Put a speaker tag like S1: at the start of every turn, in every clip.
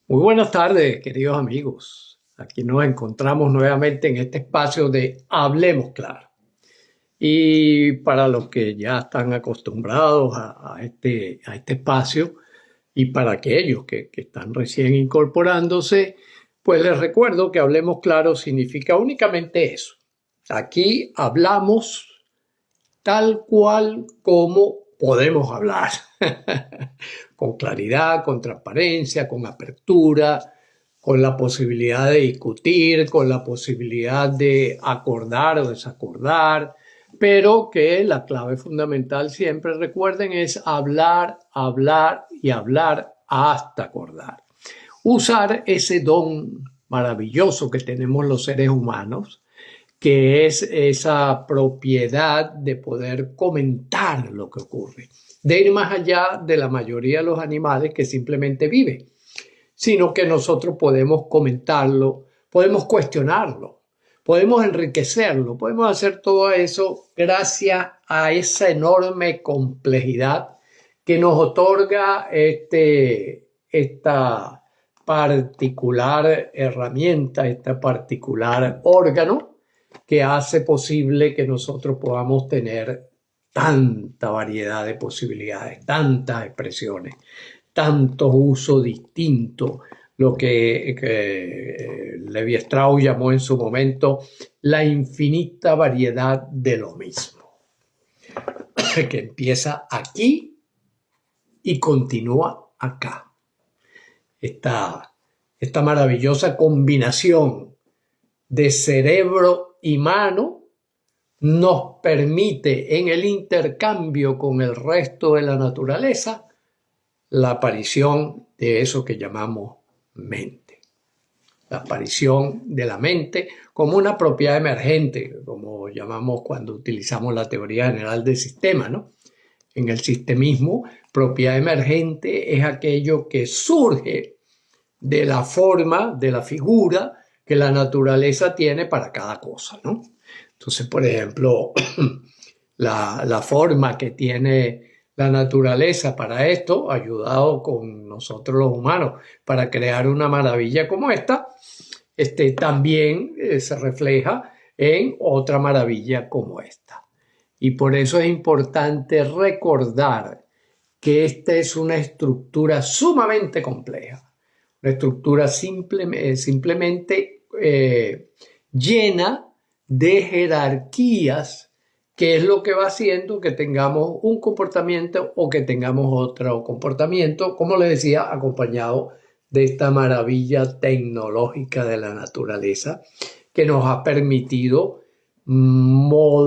S1: Muy buenas tardes, queridos amigos. Aquí nos encontramos nuevamente en este espacio de Hablemos Claro. Y para los que ya están acostumbrados a este espacio y para aquellos que están recién incorporándose, pues les recuerdo que Hablemos Claro significa únicamente eso. Aquí hablamos tal cual como podemos hablar, con claridad, con transparencia, con apertura, con la posibilidad de discutir, con la posibilidad de acordar o desacordar, pero que la clave fundamental siempre recuerden es hablar, hablar y hablar hasta acordar. Usar ese don maravilloso que tenemos los seres humanos, que es esa propiedad de poder comentar lo que ocurre, de ir más allá de la mayoría de los animales que simplemente viven, sino que nosotros podemos comentarlo, podemos cuestionarlo, podemos enriquecerlo, podemos hacer todo eso gracias a esa enorme complejidad que nos otorga esta particular herramienta, este particular órgano que hace posible que nosotros podamos tener tanta variedad de posibilidades, tantas expresiones, tantos usos distintos, lo que Levi Strauss llamó en su momento la infinita variedad de lo mismo, que empieza aquí y continúa acá. Esta maravillosa combinación de cerebro y mano nos permite en el intercambio con el resto de la naturaleza la aparición de eso que llamamos mente. La aparición de la mente como una propiedad emergente, como llamamos cuando utilizamos la teoría general del sistema, ¿no? En el sistemismo, propiedad emergente es aquello que surge de la forma, de la figura que la naturaleza tiene para cada cosa, ¿no? Entonces, por ejemplo, la forma que tiene la naturaleza para esto, ayudado con nosotros los humanos, para crear una maravilla como esta, también se refleja en otra maravilla como esta. Y por eso es importante recordar que esta es una estructura sumamente compleja, una estructura simplemente llena de jerarquías, que es lo que va haciendo que tengamos un comportamiento o que tengamos otro comportamiento, como les decía, acompañado de esta maravilla tecnológica de la naturaleza que nos ha permitido modelar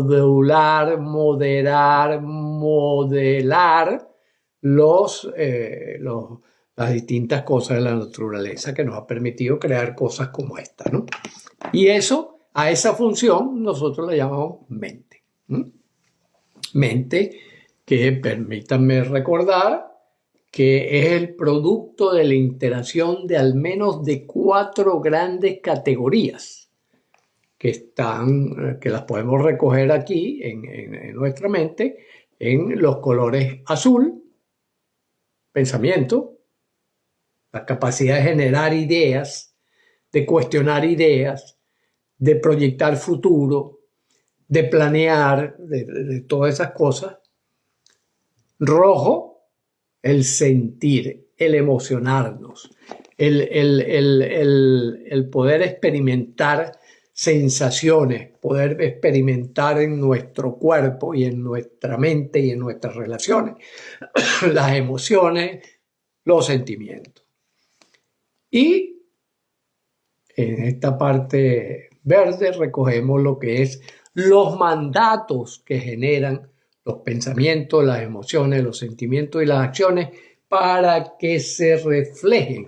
S1: las distintas cosas de la naturaleza, que nos ha permitido crear cosas como esta, ¿no? Y eso, a esa función, nosotros la llamamos mente. Mente que, permítanme recordar, que es el producto de la interacción de al menos de 4 grandes categorías que las podemos recoger aquí en nuestra mente, en los colores azul, pensamiento, la capacidad de generar ideas, de cuestionar ideas, de proyectar futuro, de planear, de todas esas cosas. Rojo, el sentir, el emocionarnos, el poder experimentar sensaciones, poder experimentar en nuestro cuerpo y en nuestra mente y en nuestras relaciones las emociones, los sentimientos. Y en esta parte verde recogemos lo que es los mandatos que generan los pensamientos, las emociones, los sentimientos y las acciones para que se reflejen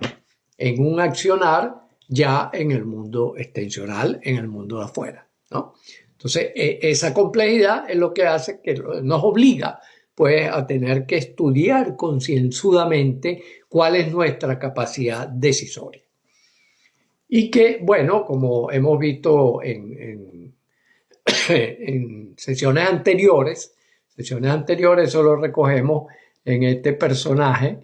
S1: en un accionar ya en el mundo extensional, en el mundo de afuera, ¿no? Entonces, esa complejidad es lo que hace que nos obliga pues a tener que estudiar concienzudamente cuál es nuestra capacidad decisoria. Y que, bueno, como hemos visto en sesiones anteriores, eso lo recogemos en este personaje,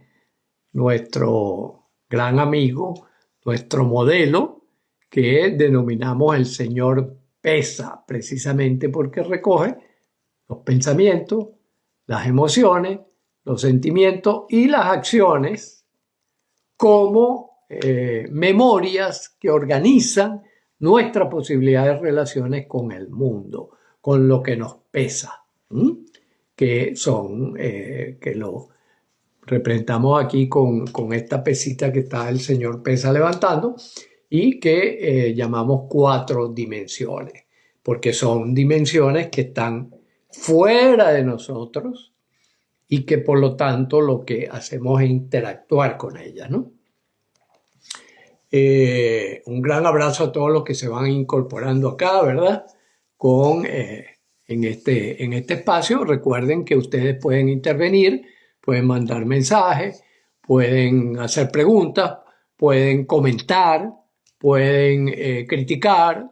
S1: nuestro gran amigo, nuestro modelo, que denominamos el señor Pesa, precisamente porque recoge los pensamientos, las emociones, los sentimientos y las acciones como memorias que organizan nuestra posibilidad de relaciones con el mundo, con lo que nos pesa, que son, que lo representamos aquí con esta pesita que está el señor Pesa levantando y que llamamos 4 dimensiones, porque son dimensiones que están fuera de nosotros y que por lo tanto lo que hacemos es interactuar con ellas, ¿no? Un gran abrazo a todos los que se van incorporando acá, ¿verdad? En este espacio. Recuerden que ustedes pueden intervenir, pueden mandar mensajes, pueden hacer preguntas, pueden comentar, pueden criticar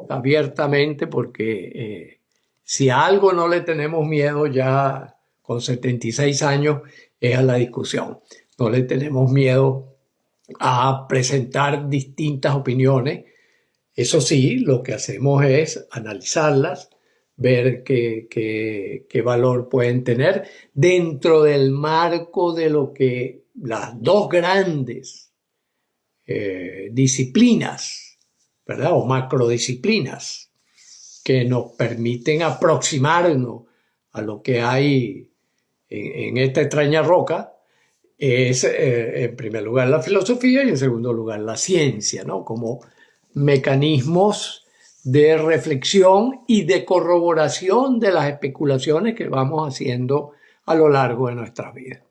S1: abiertamente, porque si a algo no le tenemos miedo ya con 76 años es a la discusión. No le tenemos miedo a presentar distintas opiniones. Eso sí, lo que hacemos es analizarlas, ver qué valor pueden tener dentro del marco de lo que las dos grandes disciplinas, ¿verdad? O macrodisciplinas que nos permiten aproximarnos a lo que hay en esta extraña roca, es en primer lugar la filosofía y en segundo lugar la ciencia, ¿no? Como mecanismos de reflexión y de corroboración de las especulaciones que vamos haciendo a lo largo de nuestras vidas.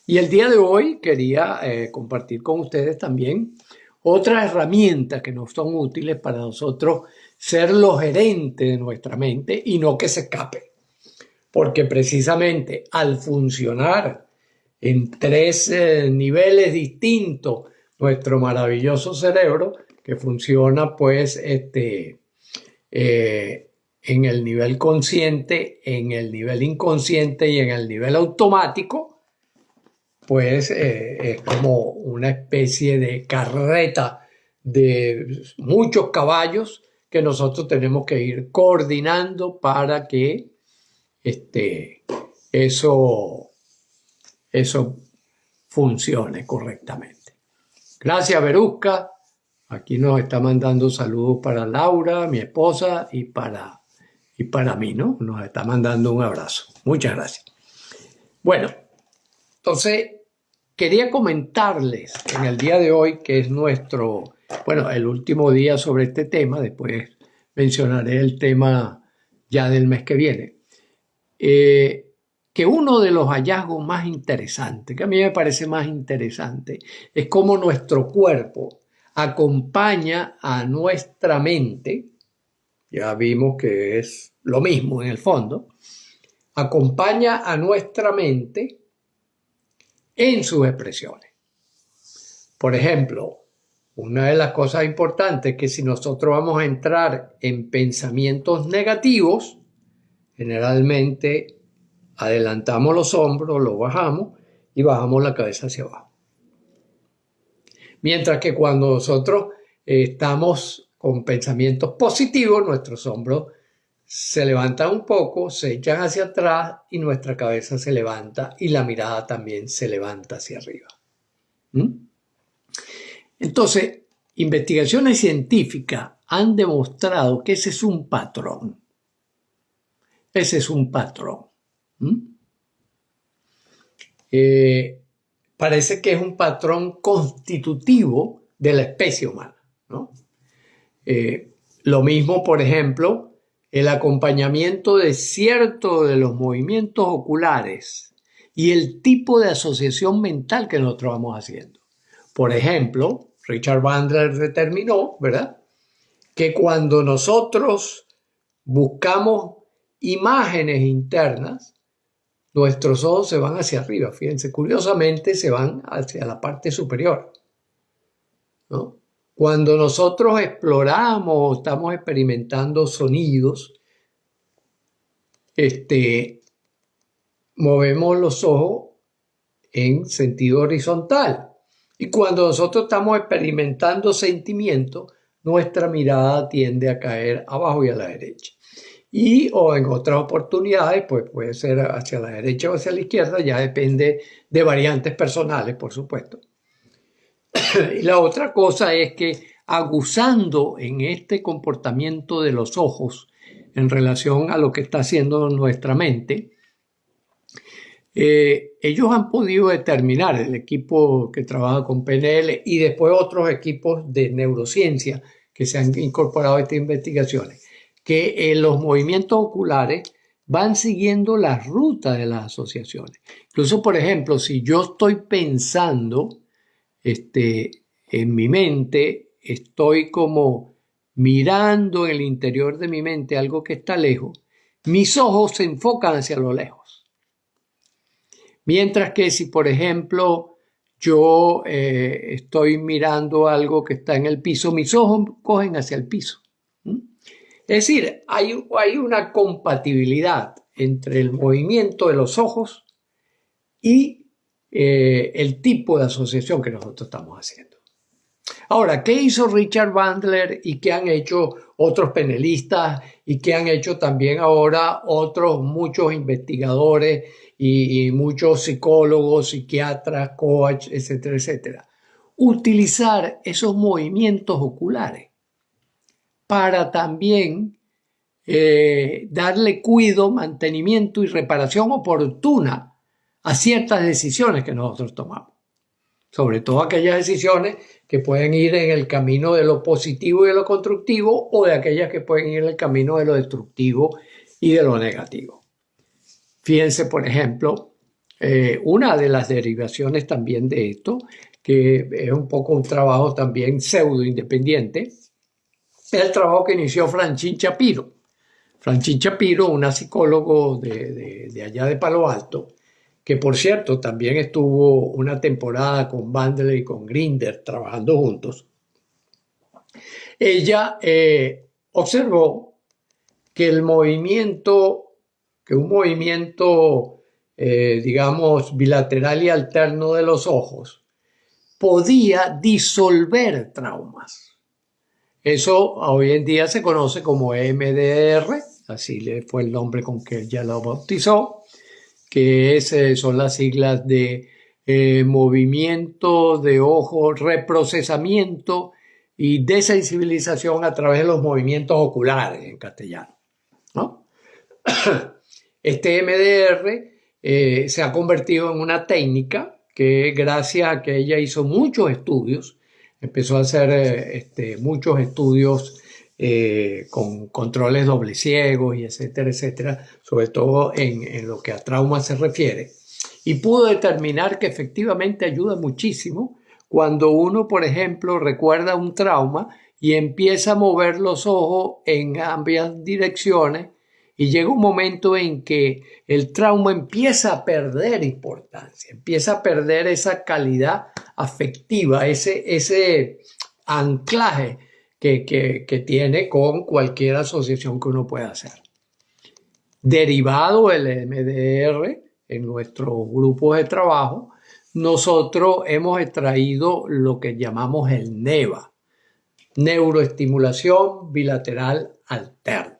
S1: Y el día de hoy quería compartir con ustedes también otras herramientas que nos son útiles para nosotros ser los gerentes de nuestra mente y no que se escape. Porque precisamente al funcionar en 3 niveles distintos nuestro maravilloso cerebro, que funciona pues en el nivel consciente, en el nivel inconsciente y en el nivel automático, pues es como una especie de carreta de muchos caballos que nosotros tenemos que ir coordinando para que eso funcione correctamente. Gracias, Verusca. Aquí nos está mandando saludos para Laura, mi esposa, y para mí, ¿no? Nos está mandando un abrazo. Muchas gracias. Bueno, entonces quería comentarles en el día de hoy, que es el último día sobre este tema, después mencionaré el tema ya del mes que viene, que uno de los hallazgos más interesantes, que a mí me parece más interesante, es cómo nuestro cuerpo acompaña a nuestra mente. Ya vimos que es lo mismo en el fondo. Acompaña a nuestra mente en sus expresiones. Por ejemplo, una de las cosas importantes es que si nosotros vamos a entrar en pensamientos negativos, generalmente adelantamos los hombros, los bajamos y bajamos la cabeza hacia abajo. Mientras que cuando nosotros estamos con pensamientos positivos, nuestros hombros se levantan un poco, se echan hacia atrás y nuestra cabeza se levanta y la mirada también se levanta hacia arriba. Entonces, investigaciones científicas han demostrado que ese es un patrón. Ese es un patrón. Parece que es un patrón constitutivo de la especie humana, ¿no? Lo mismo, por ejemplo, el acompañamiento de ciertos de los movimientos oculares y el tipo de asociación mental que nosotros vamos haciendo. Por ejemplo, Richard Bandler determinó, ¿verdad?, que cuando nosotros buscamos imágenes internas, nuestros ojos se van hacia arriba. Fíjense, curiosamente se van hacia la parte superior, ¿no? Cuando nosotros exploramos o estamos experimentando sonidos, movemos los ojos en sentido horizontal. Y cuando nosotros estamos experimentando sentimientos, nuestra mirada tiende a caer abajo y a la derecha. Y o en otras oportunidades, pues puede ser hacia la derecha o hacia la izquierda, ya depende de variantes personales, por supuesto. Y la otra cosa es que aguzando en este comportamiento de los ojos en relación a lo que está haciendo nuestra mente, ellos han podido determinar, el equipo que trabaja con PNL y después otros equipos de neurociencia que se han incorporado a estas investigaciones, que los movimientos oculares van siguiendo la ruta de las asociaciones. Incluso, por ejemplo, si yo estoy pensando en mi mente, estoy como mirando en el interior de mi mente algo que está lejos, mis ojos se enfocan hacia lo lejos. Mientras que si, por ejemplo, yo estoy mirando algo que está en el piso, mis ojos cogen hacia el piso. Es decir, hay una compatibilidad entre el movimiento de los ojos y el tipo de asociación que nosotros estamos haciendo. Ahora, ¿qué hizo Richard Bandler y qué han hecho otros panelistas y qué han hecho también ahora muchos investigadores y muchos psicólogos, psiquiatras, coach, etcétera, etcétera? Utilizar esos movimientos oculares para también darle cuidado, mantenimiento y reparación oportuna a ciertas decisiones que nosotros tomamos. Sobre todo aquellas decisiones que pueden ir en el camino de lo positivo y de lo constructivo o de aquellas que pueden ir en el camino de lo destructivo y de lo negativo. Fíjense, por ejemplo, una de las derivaciones también de esto, que es un poco un trabajo también pseudo independiente, es el trabajo que inició Francine Shapiro. Francine Shapiro, una psicóloga de allá de Palo Alto, que por cierto también estuvo una temporada con Bandler y con Grinder trabajando juntos. Ella observó que un movimiento, digamos, bilateral y alterno de los ojos podía disolver traumas. Eso hoy en día se conoce como EMDR, así le fue el nombre con que ella lo bautizó, que son las siglas de movimiento de ojo, reprocesamiento y desensibilización a través de los movimientos oculares en castellano, ¿no? Este EMDR se ha convertido en una técnica que gracias a que ella hizo muchos estudios, empezó a hacer muchos estudios con controles doble ciegos y etcétera, etcétera, sobre todo en lo que a trauma se refiere, y pudo determinar que efectivamente ayuda muchísimo cuando uno, por ejemplo, recuerda un trauma y empieza a mover los ojos en ambas direcciones y llega un momento en que el trauma empieza a perder importancia, empieza a perder esa calidad afectiva, ese anclaje que tiene con cualquier asociación que uno pueda hacer. Derivado del MDR en nuestros grupos de trabajo, nosotros hemos extraído lo que llamamos el NEVA, neuroestimulación bilateral alterna,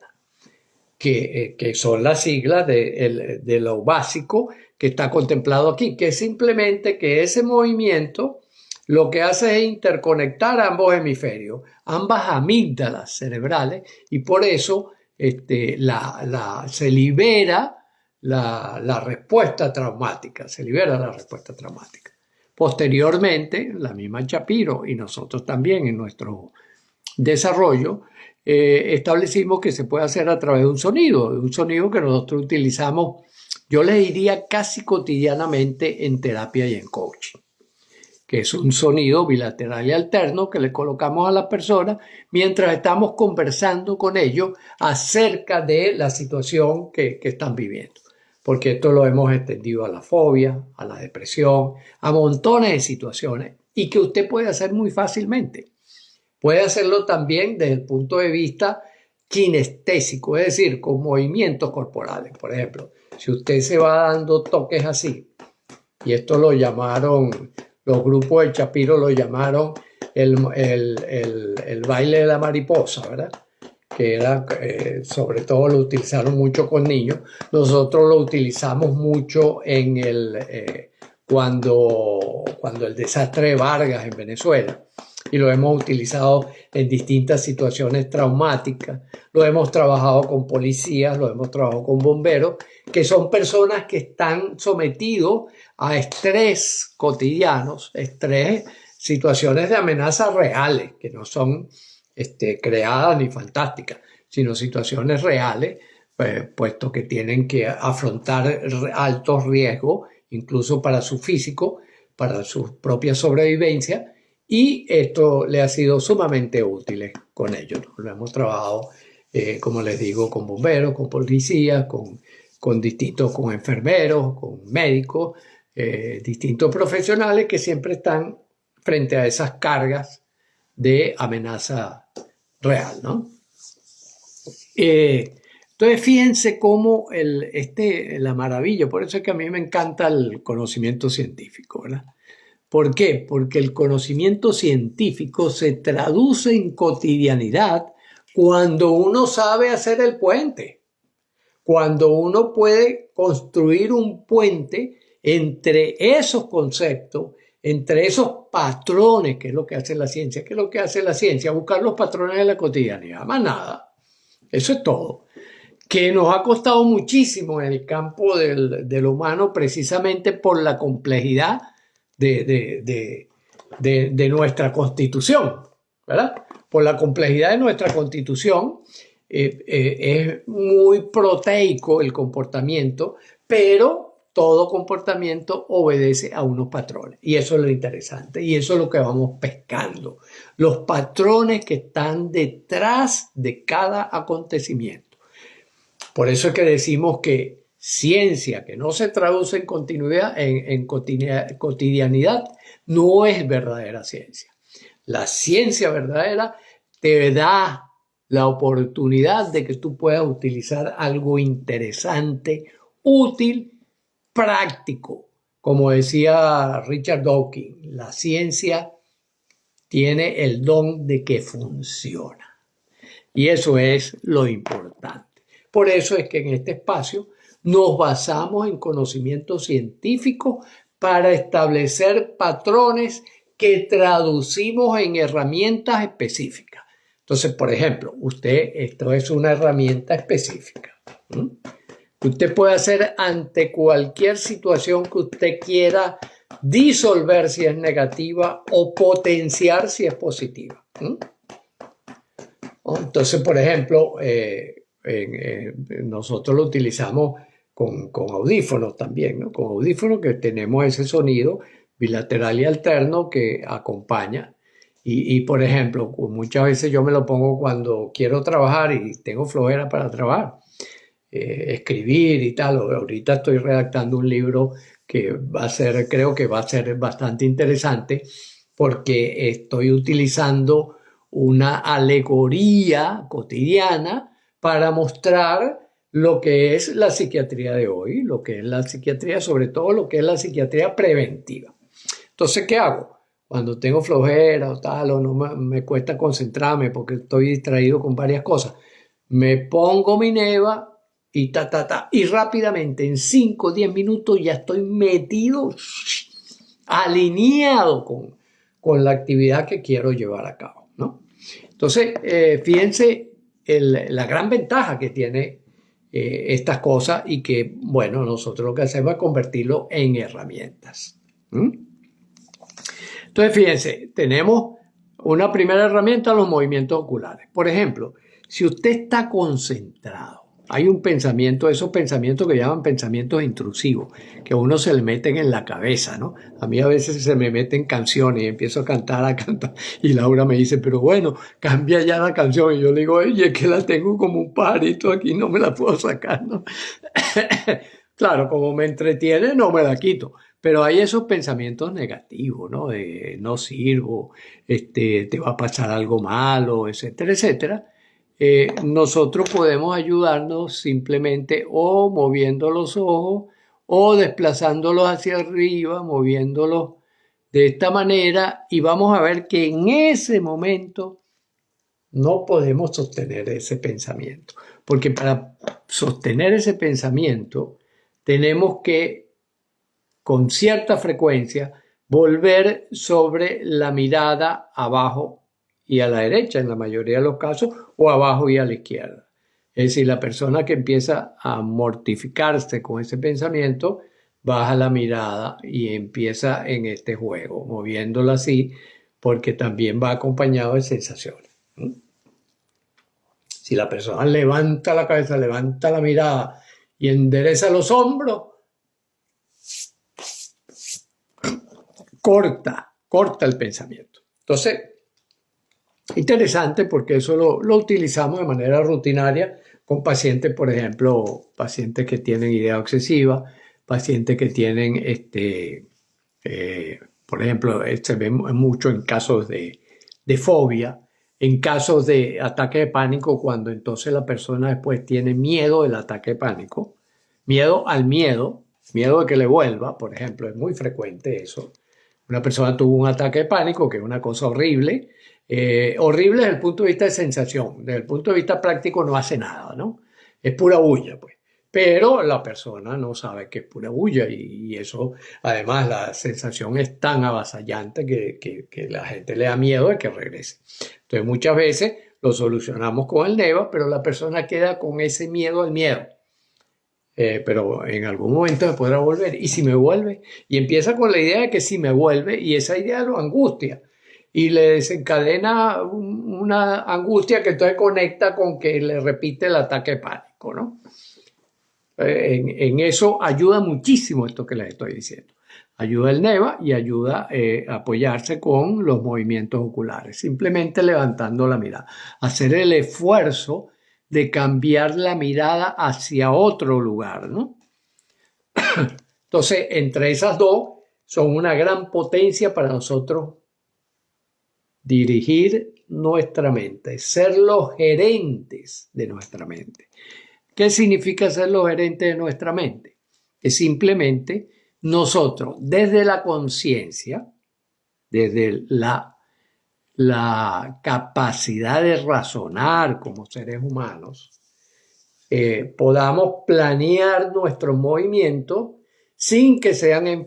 S1: que son las siglas de lo básico que está contemplado aquí, que es simplemente que ese movimiento lo que hace es interconectar ambos hemisferios, ambas amígdalas cerebrales, y por eso se libera la respuesta traumática, Posteriormente, la misma Shapiro y nosotros también en nuestro desarrollo, establecimos que se puede hacer a través de un sonido que nosotros utilizamos, yo les diría casi cotidianamente en terapia y en coaching, que es un sonido bilateral y alterno que le colocamos a las personas mientras estamos conversando con ellos acerca de la situación que están viviendo. Porque esto lo hemos extendido a la fobia, a la depresión, a montones de situaciones y que usted puede hacer muy fácilmente. Puede hacerlo también desde el punto de vista kinestésico, es decir, con movimientos corporales. Por ejemplo, si usted se va dando toques así, y esto lo llamaron los grupos del Chapiro lo llamaron el baile de la mariposa, ¿verdad? Que era, sobre todo lo utilizaron mucho con niños. Nosotros lo utilizamos mucho cuando el desastre de Vargas en Venezuela, y lo hemos utilizado en distintas situaciones traumáticas. Lo hemos trabajado con policías, lo hemos trabajado con bomberos, que son personas que están sometidos a estrés cotidianos, situaciones de amenazas reales, que no son creadas ni fantásticas, sino situaciones reales, puesto que tienen que afrontar altos riesgos, incluso para su físico, para su propia sobrevivencia, y esto le ha sido sumamente útil con ellos, ¿no? Lo hemos trabajado, como les digo, con bomberos, con policías, con enfermeros, con médicos, distintos profesionales que siempre están frente a esas cargas de amenaza real, ¿no? Entonces, fíjense cómo la maravilla, por eso es que a mí me encanta el conocimiento científico, ¿verdad? ¿Por qué? Porque el conocimiento científico se traduce en cotidianidad cuando uno sabe hacer el puente, cuando uno puede construir un puente entre esos conceptos, entre esos patrones, que es lo que hace la ciencia. ¿Qué es lo que hace la ciencia? Buscar los patrones de la cotidianidad, más nada. Eso es todo. Que nos ha costado muchísimo en el campo del humano, precisamente por la complejidad de nuestra constitución, ¿verdad? Por la complejidad de nuestra constitución, es muy proteico el comportamiento, pero todo comportamiento obedece a unos patrones, y eso es lo interesante, y eso es lo que vamos pescando, los patrones que están detrás de cada acontecimiento. Por eso es que decimos que ciencia que no se traduce en continuidad, en cotidianidad, no es verdadera ciencia. La ciencia verdadera te da la oportunidad de que tú puedas utilizar algo interesante, útil, práctico. Como decía Richard Dawkins, la ciencia tiene el don de que funciona. Y eso es lo importante. Por eso es que en este espacio nos basamos en conocimiento científico para establecer patrones que traducimos en herramientas específicas. Entonces, por ejemplo, esto es una herramienta específica, que usted puede hacer ante cualquier situación que usted quiera disolver si es negativa o potenciar si es positiva. Entonces, por ejemplo, nosotros lo utilizamos con audífonos también, ¿no? Con audífonos que tenemos ese sonido bilateral y alterno que acompaña. Y por ejemplo, muchas veces yo me lo pongo cuando quiero trabajar y tengo flojera para trabajar, escribir y tal. Ahorita estoy redactando un libro que creo que va a ser bastante interesante, porque estoy utilizando una alegoría cotidiana para mostrar lo que es la psiquiatría de hoy, lo que es la psiquiatría, sobre todo lo que es la psiquiatría preventiva. Entonces, ¿qué hago? Cuando tengo flojera o tal, o no me cuesta concentrarme porque estoy distraído con varias cosas, me pongo mi neva y y rápidamente, en 5 o 10 minutos, ya estoy metido, alineado con la actividad que quiero llevar a cabo, ¿no? Entonces, fíjense la gran ventaja que tiene estas cosas, y que, bueno, nosotros lo que hacemos es convertirlo en herramientas. Entonces, fíjense, tenemos una primera herramienta, los movimientos oculares. Por ejemplo, si usted está concentrado, hay un pensamiento, esos pensamientos que llaman pensamientos intrusivos, que a uno se le meten en la cabeza, ¿no? A mí a veces se me meten canciones y empiezo a cantar, y Laura me dice, pero bueno, cambia ya la canción. Y yo le digo, oye, es que la tengo como un pajarito aquí, no me la puedo sacar, ¿no? Claro, como me entretiene, no me la quito. Pero hay esos pensamientos negativos, ¿no? De no sirvo, te va a pasar algo malo, etcétera, etcétera. Nosotros podemos ayudarnos simplemente o moviendo los ojos o desplazándolos hacia arriba, moviéndolos de esta manera y vamos a ver que en ese momento no podemos sostener ese pensamiento, porque para sostener ese pensamiento tenemos que, con cierta frecuencia, volver sobre la mirada abajo y a la derecha, en la mayoría de los casos, o abajo y a la izquierda. Es decir, la persona que empieza a mortificarse con ese pensamiento, baja la mirada y empieza en este juego, moviéndola así, porque también va acompañado de sensaciones. Si la persona levanta la cabeza, levanta la mirada y endereza los hombros, corta el pensamiento. Entonces, interesante porque eso lo utilizamos de manera rutinaria con pacientes, por ejemplo, pacientes que tienen idea obsesiva, pacientes que tienen, por ejemplo, se ve mucho en casos de fobia, en casos de ataque de pánico, cuando entonces la persona después tiene miedo del ataque de pánico, miedo al miedo de que le vuelva, por ejemplo, es muy frecuente eso. Una persona tuvo un ataque de pánico, que es una cosa horrible, horrible desde el punto de vista de sensación, desde el punto de vista práctico no hace nada, ¿no? Es pura bulla, pues. Pero la persona no sabe que es pura bulla y eso, además, la sensación es tan avasallante que la gente le da miedo de que regrese. Entonces, muchas veces lo solucionamos con el NEVA, pero la persona queda con ese miedo al miedo. Pero en algún momento me podrá volver. ¿Y si me vuelve? Y empieza con la idea de que si me vuelve, y esa idea lo angustia. Y le desencadena una angustia que entonces conecta con que le repite el ataque de pánico, ¿no? En eso ayuda muchísimo esto que les estoy diciendo. Ayuda el NEVA y ayuda a apoyarse con los movimientos oculares, simplemente levantando la mirada. Hacer el esfuerzo de cambiar la mirada hacia otro lugar, ¿no? Entonces, entre esas dos, son una gran potencia para nosotros dirigir nuestra mente, ser los gerentes de nuestra mente. ¿Qué significa ser los gerentes de nuestra mente? Es simplemente nosotros, desde la conciencia, desde la capacidad de razonar como seres humanos, podamos planear nuestros movimientos sin que sean,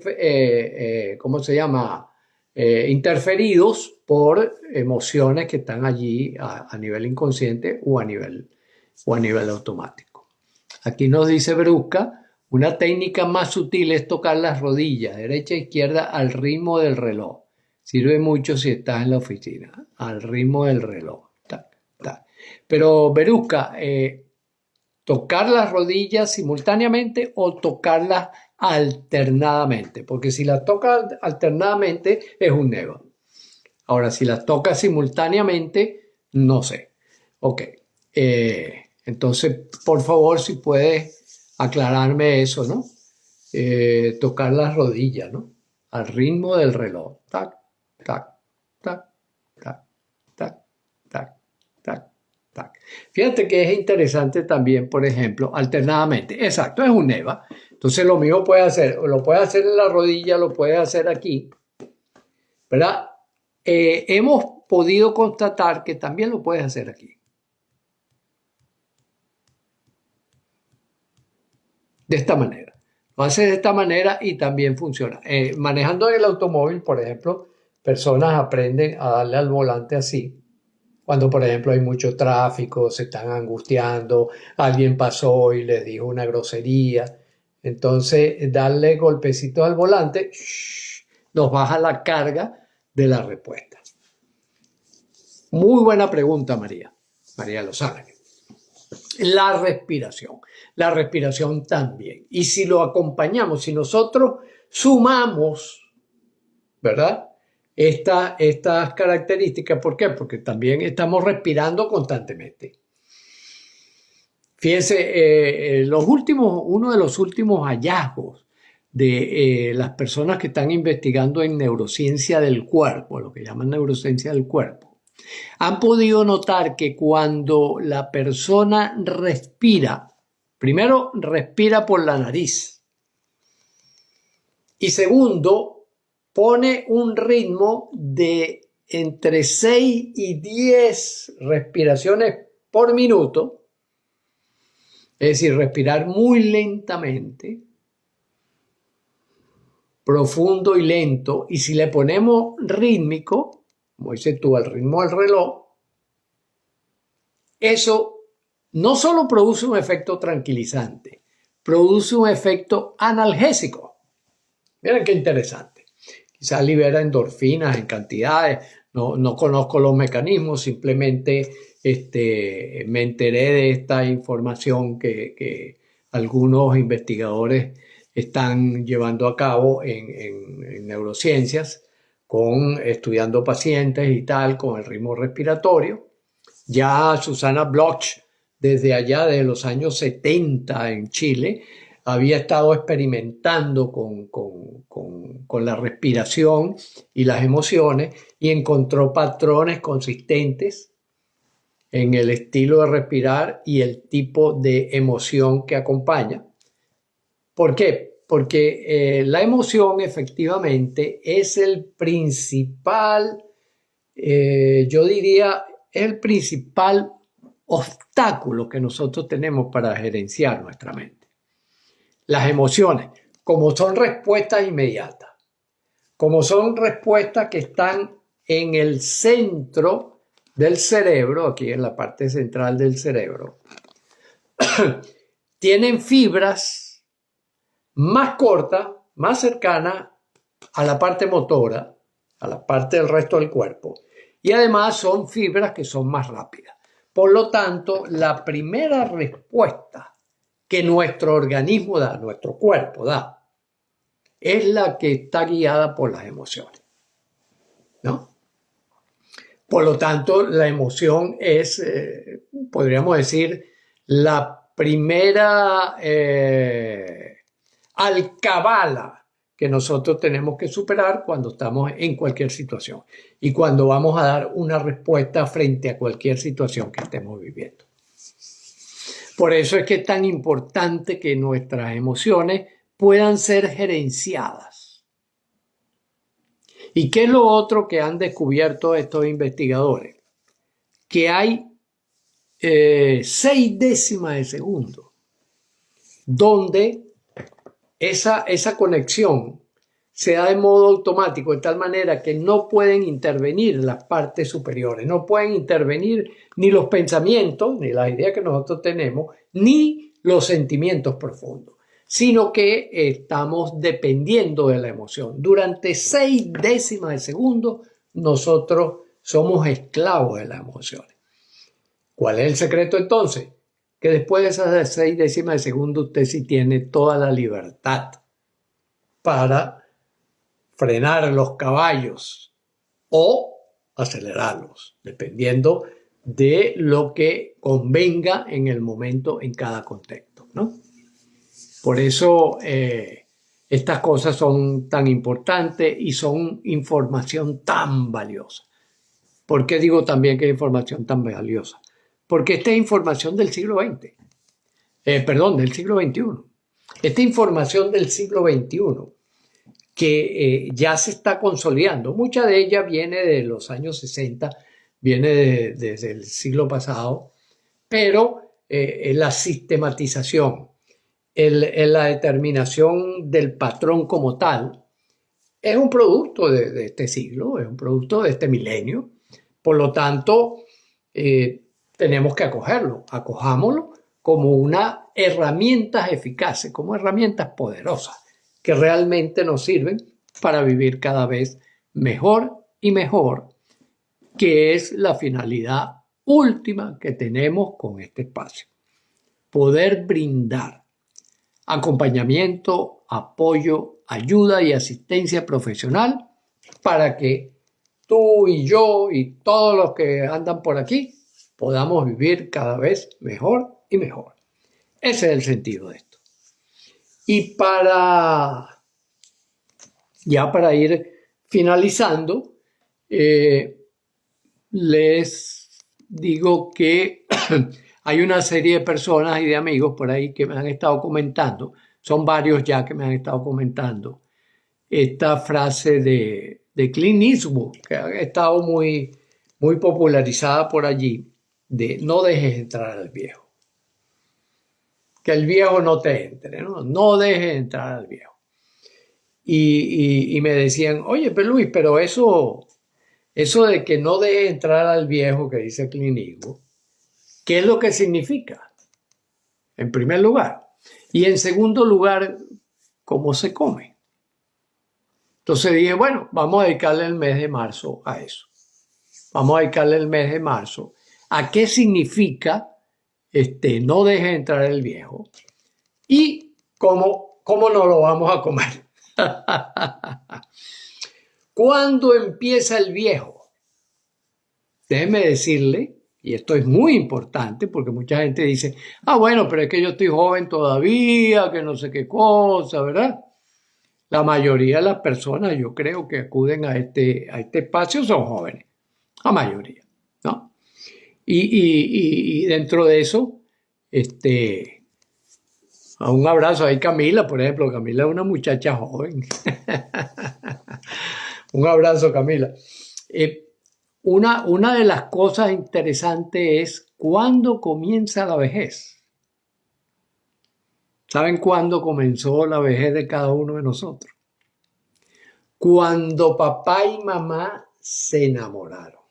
S1: ¿cómo se llama?, interferidos por emociones que están allí a nivel inconsciente o a nivel automático. Aquí nos dice Brusca, una técnica más sutil es tocar las rodillas, derecha e izquierda, al ritmo del reloj. Sirve mucho si estás en la oficina, al ritmo del reloj. Tac, tac. Pero Brusca, tocar las rodillas simultáneamente o tocarlas alternadamente, porque si las tocas alternadamente es un NEVA. Ahora, si las tocas simultáneamente, no sé. Ok. Entonces, por favor, si puedes aclararme eso, ¿no? Tocar las rodillas, ¿no? Al ritmo del reloj. Tac, tac, tac, tac, tac, tac, tac, tac. Fíjate que es interesante también, por ejemplo, alternadamente. Exacto, es un NEVA. Entonces, lo mismo puede hacer, lo puede hacer en la rodilla, lo puede hacer aquí, ¿verdad? Hemos podido constatar que también lo puedes hacer aquí. De esta manera. Lo hace de esta manera y también funciona. Manejando el automóvil, por ejemplo, personas aprenden a darle al volante así. Cuando, por ejemplo, hay mucho tráfico, se están angustiando, alguien pasó y les dijo una grosería. Entonces, darle golpecitos al volante nos baja la carga de la respuesta. Muy buena pregunta, María Lozana. La respiración también. Y si lo acompañamos, si nosotros sumamos, ¿verdad?, estas características, ¿por qué? Porque también estamos respirando constantemente. Fíjense, uno de los últimos hallazgos de las personas que están investigando en neurociencia del cuerpo, lo que llaman neurociencia del cuerpo, han podido notar que cuando la persona respira, primero respira por la nariz y segundo, pone un ritmo de entre 6 y 10 respiraciones por minuto, es decir, respirar muy lentamente, profundo y lento, y si le ponemos rítmico, como dices tú, al ritmo del reloj, eso no solo produce un efecto tranquilizante, produce un efecto analgésico. Miren qué interesante. Quizás libera endorfinas en cantidades, no conozco los mecanismos, simplemente me enteré de esta información que algunos investigadores están llevando a cabo en neurociencias, estudiando pacientes y tal, con el ritmo respiratorio. Ya Susana Bloch, desde allá de los años 70 en Chile, había estado experimentando con la respiración y las emociones y encontró patrones consistentes en el estilo de respirar y el tipo de emoción que acompaña. ¿Por qué? Porque la emoción efectivamente es el principal, yo diría, el principal obstáculo que nosotros tenemos para gerenciar nuestra mente. Las emociones, como son respuestas inmediatas, como son respuestas que están en el centro del cerebro, aquí en la parte central del cerebro, tienen fibras más cortas, más cercanas a la parte motora, a la parte del resto del cuerpo, y además son fibras que son más rápidas. Por lo tanto, la primera respuesta que nuestro organismo da, nuestro cuerpo da, es la que está guiada por las emociones, ¿no? Por lo tanto, la emoción es, podríamos decir, la primera alcabala que nosotros tenemos que superar cuando estamos en cualquier situación y cuando vamos a dar una respuesta frente a cualquier situación que estemos viviendo. Por eso es que es tan importante que nuestras emociones puedan ser gerenciadas. ¿Y qué es lo otro que han descubierto estos investigadores? Que hay 6 décimas de segundo donde esa conexión se da de modo automático, de tal manera que no pueden intervenir las partes superiores, no pueden intervenir ni los pensamientos, ni las ideas que nosotros tenemos, ni los sentimientos profundos, sino que estamos dependiendo de la emoción. Durante 6 décimas de segundo, nosotros somos esclavos de las emociones. ¿Cuál es el secreto entonces? Que después de esas 6 décimas de segundo, usted sí tiene toda la libertad para frenar los caballos o acelerarlos, dependiendo de lo que convenga en el momento, en cada contexto, ¿no? Por eso estas cosas son tan importantes y son información tan valiosa. ¿Por qué digo también que es información tan valiosa? Porque esta es información del siglo XX, del siglo XXI. Esta información del siglo XXI que ya se está consolidando. Mucha de ella viene de los años 60, viene desde el siglo pasado, pero la sistematización, la determinación del patrón como tal, es un producto de este siglo, es un producto de este milenio. Por lo tanto, tenemos que acojámoslo como unas herramientas eficaces, como herramientas poderosas, que realmente nos sirven para vivir cada vez mejor y mejor, que es la finalidad última que tenemos con este espacio. Poder brindar acompañamiento, apoyo, ayuda y asistencia profesional para que tú y yo y todos los que andan por aquí podamos vivir cada vez mejor y mejor. Ese es el sentido de esto. Y para ir finalizando, les digo que hay una serie de personas y de amigos por ahí que me han estado comentando, son varios ya que me han estado comentando, esta frase de Clint Eastwood, que ha estado muy, muy popularizada por allí, de no dejes entrar al viejo. Que el viejo no te entre, ¿no? No dejes entrar al viejo. Y me decían, oye, pero Luis, pero eso de que no dejes entrar al viejo que dice Clint Eastwood, ¿qué es lo que significa? En primer lugar. Y en segundo lugar, ¿cómo se come? Entonces dije, bueno, vamos a dedicarle el mes de marzo a eso. Vamos a dedicarle el mes de marzo a qué significa no deje entrar el viejo y cómo no lo vamos a comer. ¿Cuándo empieza el viejo? Déjeme decirle, y esto es muy importante porque mucha gente dice, bueno, pero es que yo estoy joven todavía, que no sé qué cosa, ¿verdad? La mayoría de las personas, yo creo que acuden a este espacio son jóvenes, la mayoría, ¿no? Y dentro de eso, a un abrazo ahí Camila, por ejemplo. Camila es una muchacha joven. Un abrazo, Camila. Una de las cosas interesantes es cuándo comienza la vejez. ¿Saben cuándo comenzó la vejez de cada uno de nosotros? Cuando papá y mamá se enamoraron.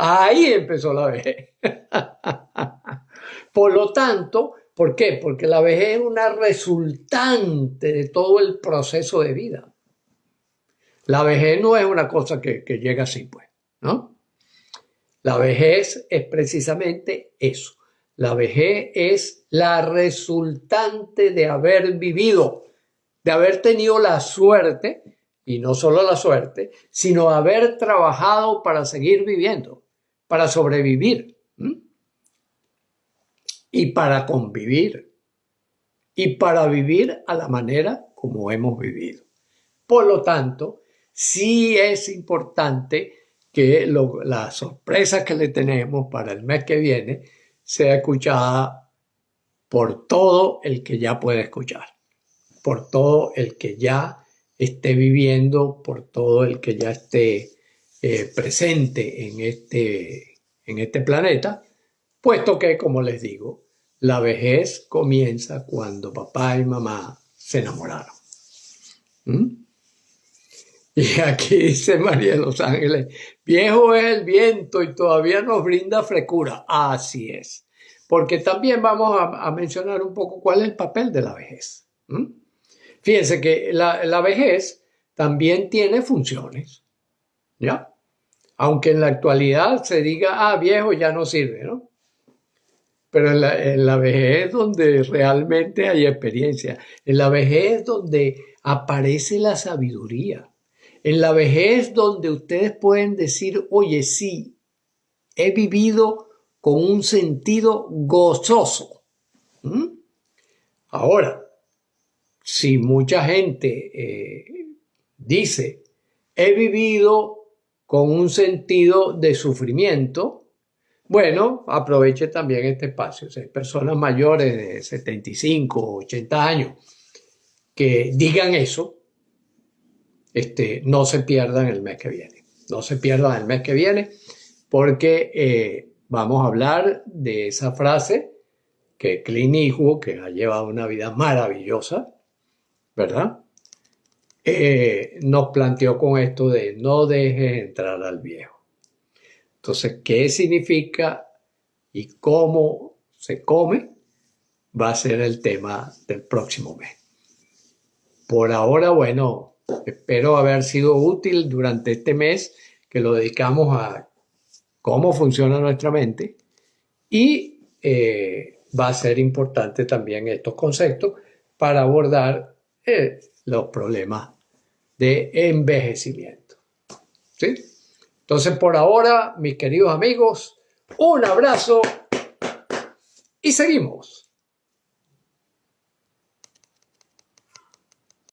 S1: Ahí empezó la vejez. Por lo tanto, ¿por qué? Porque la vejez es una resultante de todo el proceso de vida. La vejez no es una cosa que llega así, pues, ¿no? La vejez es precisamente eso. La vejez es la resultante de haber vivido, de haber tenido la suerte, y no solo la suerte, sino haber trabajado para seguir viviendo, para sobrevivir y para convivir y para vivir a la manera como hemos vivido. Por lo tanto, sí es importante que la sorpresa que le tenemos para el mes que viene sea escuchada por todo el que ya puede escuchar, por todo el que ya esté viviendo, por todo el que ya esté presente en este planeta, puesto que, como les digo, la vejez comienza cuando papá y mamá se enamoraron. Y aquí dice María de los Ángeles, viejo es el viento y todavía nos brinda frescura. Así es. Porque también vamos a mencionar un poco cuál es el papel de la vejez. Fíjense que la vejez también tiene funciones, ¿ya? Aunque en la actualidad se diga, viejo ya no sirve, ¿no? Pero en la vejez es donde realmente hay experiencia. En la vejez es donde aparece la sabiduría. En la vejez donde ustedes pueden decir, oye, sí, he vivido con un sentido gozoso. Ahora, si mucha gente dice, he vivido con un sentido de sufrimiento, bueno, aproveche también este espacio. Si hay personas mayores de 75 o 80 años que digan eso, no se pierdan el mes que viene. No se pierdan el mes que viene porque vamos a hablar de esa frase que Clint Eastwood, que ha llevado una vida maravillosa, ¿verdad? Nos planteó con esto de no dejes entrar al viejo. Entonces, ¿qué significa y cómo se come? Va a ser el tema del próximo mes. Por ahora, bueno, espero haber sido útil durante este mes que lo dedicamos a cómo funciona nuestra mente y va a ser importante también estos conceptos para abordar los problemas de envejecimiento. ¿Sí? Entonces, por ahora, mis queridos amigos, un abrazo y seguimos.